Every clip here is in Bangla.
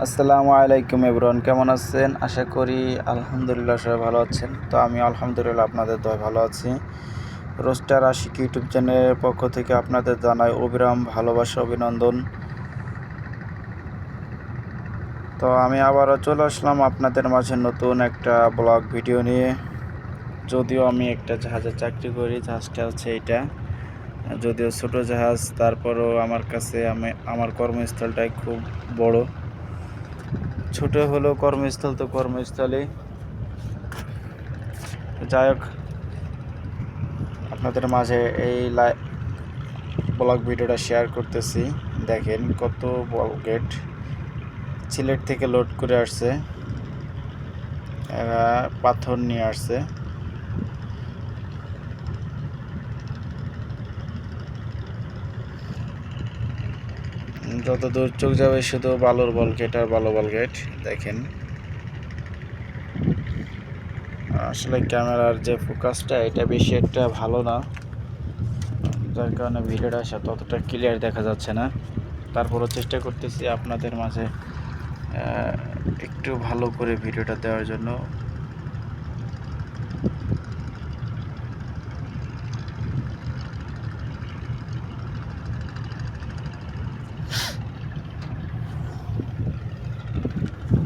আসসালামু আলাইকুম এভরিওয়ান, কেমন আছেন? আশা করি আলহামদুলিল্লাহ সবাই ভালো আছেন। তো আমি আলহামদুলিল্লাহ আপনাদের দয়ায় ভালো আছি। রোস্টার আশিক ইউটিউব চ্যানেলের পক্ষ থেকে আপনাদের জানাই অবিরাম ভালোবাসা, অভিনন্দন। তো আমি আবারও চলে আসলাম আপনাদের মাঝে নতুন একটা ব্লগ ভিডিও নিয়ে। যদিও আমি একটা জাহাজে চাকরি করি, জাহাজটা হচ্ছে এইটা, যদিও ছোট জাহাজ, তারপরও আমার কাছে আমার কর্মস্থলটাই খুব বড়। ছোট হলেও কর্মস্থল তো কর্মস্থলে। যাই হোক, আপনাদের মাঝে এই ব্লগ ভিডিওটা শেয়ার করতেছি। দেখেন কত বড় গেট, সিলেট থেকে লোড করে আসছে, এরা পাথর নিয়ে আসছে। যত দূর চোখ যাবে শুধু বালুর বল গেট আর বালু বল গেট। দেখেন আসলে ক্যামেরার যে ফোকাসটা এটা বেশি একটা ভালো না, যার কারণে ভিডিওটা ততটা ক্লিয়ার দেখা যাচ্ছে না। তারপরও চেষ্টা করতেছি আপনাদের মাঝে একটু ভালো করে ভিডিওটা দেওয়ার জন্য।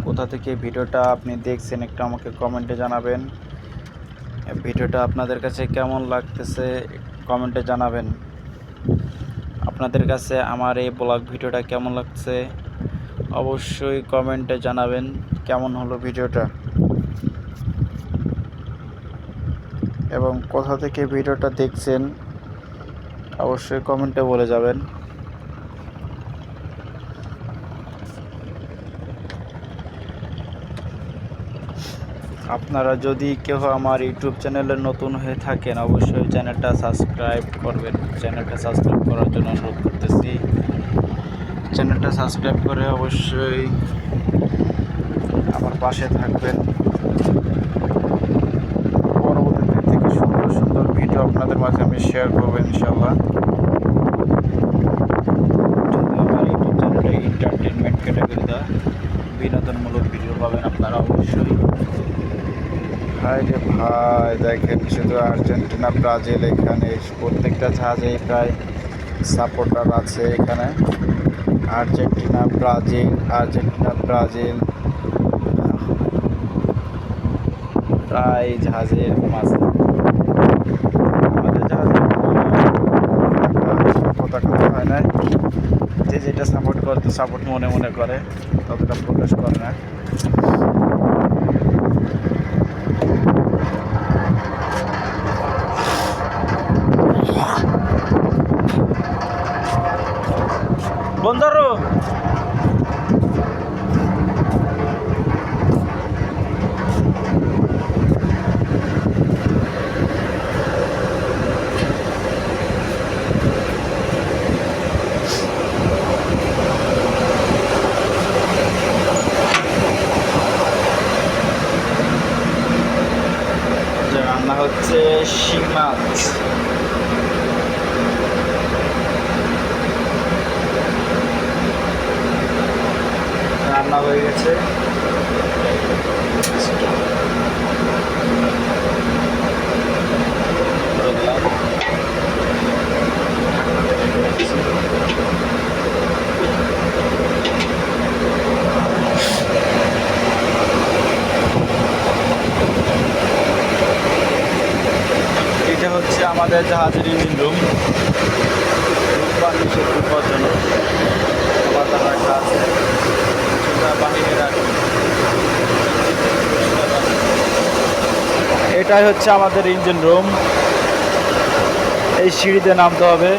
কোথা থেকে ভিডিওটা আপনি দেখছেন একটু আমাকে কমেন্টে জানাবেন। ভিডিওটা আপনাদের কাছে কেমন লাগতেছে কমেন্টে জানাবেন। আপনাদের কাছে আমার এই ব্লগ ভিডিওটা কেমন লাগছে অবশ্যই কমেন্টে জানাবেন। কেমন হলো ভিডিওটা এবং কোথা থেকে ভিডিওটা দেখছেন অবশ্যই কমেন্টে বলে যাবেন। আপনারা যদি কেউ আমার ইউটিউব চ্যানেলে নতুন হয়ে থাকেন অবশ্যই চ্যানেলটা সাবস্ক্রাইব করবেন। চ্যানেলটা সাবস্ক্রাইব করার জন্য অনুরোধ করতেছি। চ্যানেলটা সাবস্ক্রাইব করে অবশ্যই আমার পাশে থাকবেন। পরবর্তীতে থেকে সুন্দর সুন্দর ভিডিও আপনাদের মাঝে আমি শেয়ার করবো ইনশাল্লাহ। যদি আমার ইউটিউব চ্যানেলে এন্টারটেনমেন্ট ক্যাটাগরি দেওয়া বিনোদনমূলক ভিডিও পাবেন আপনারা অবশ্যই। ভাই রে ভাই, দেখেন শুধু আর্জেন্টিনা ব্রাজিল, এখানে প্রত্যেকটা জাহাজেই প্রায় সাপোর্টার আছে। এখানে আর্জেন্টিনা ব্রাজিল প্রায় জাহাজে এরকম আছে। আমাদের জাহাজে পতাকা তো হয় না, যে যেটা সাপোর্ট করতে সাপোর্ট মনে মনে করে, ততটা প্রকাশ করে না। বন্ধুরা রান্না হচ্ছে শিং মাছ। রান্না হয়ে গেছে। এটা হচ্ছে আমাদের জাহাজের ইঞ্জিন রুম। বিপজ্জনক বাতাস রাখা আছে, বাহিরে রাখা। এটাই হচ্ছে আমাদের ইঞ্জিন রুম। এই সিঁড়িতে নামতে হবে।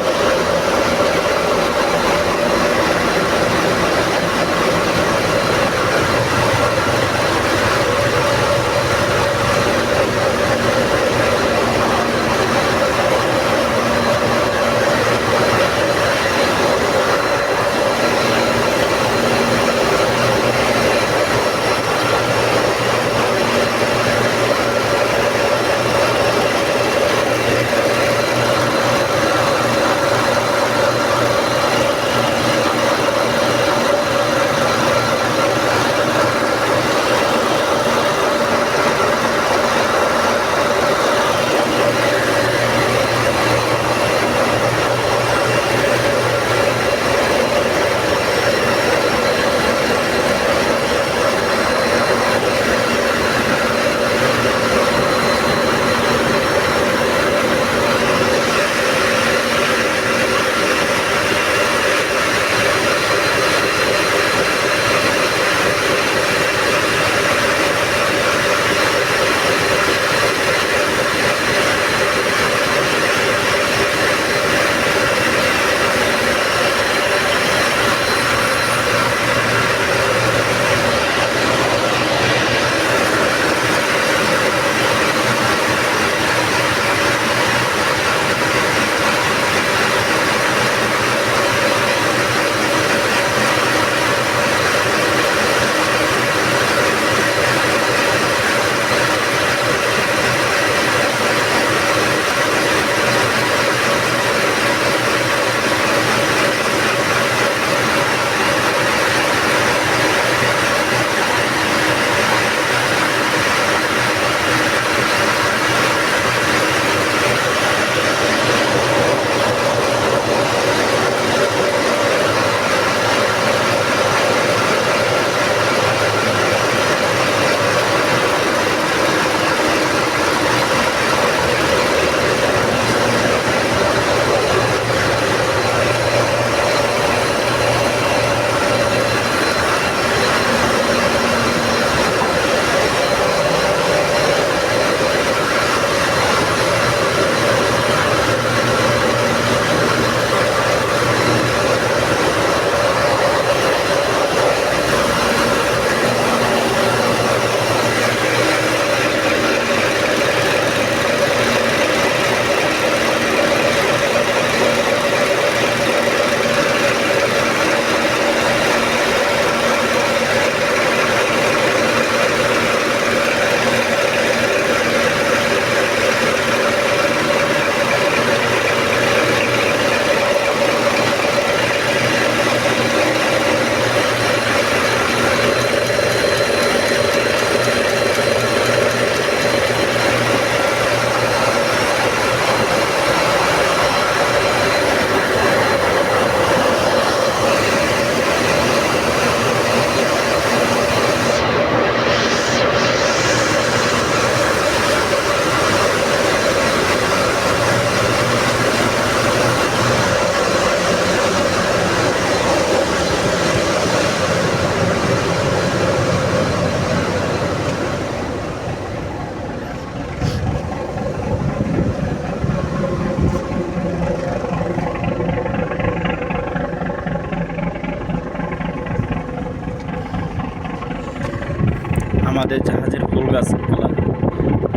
আমাদের জাহাজের ফুল গাছগুলো,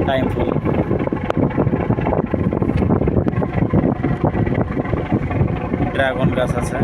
টাইম ফুল। ড্রাগন গাছ আছে।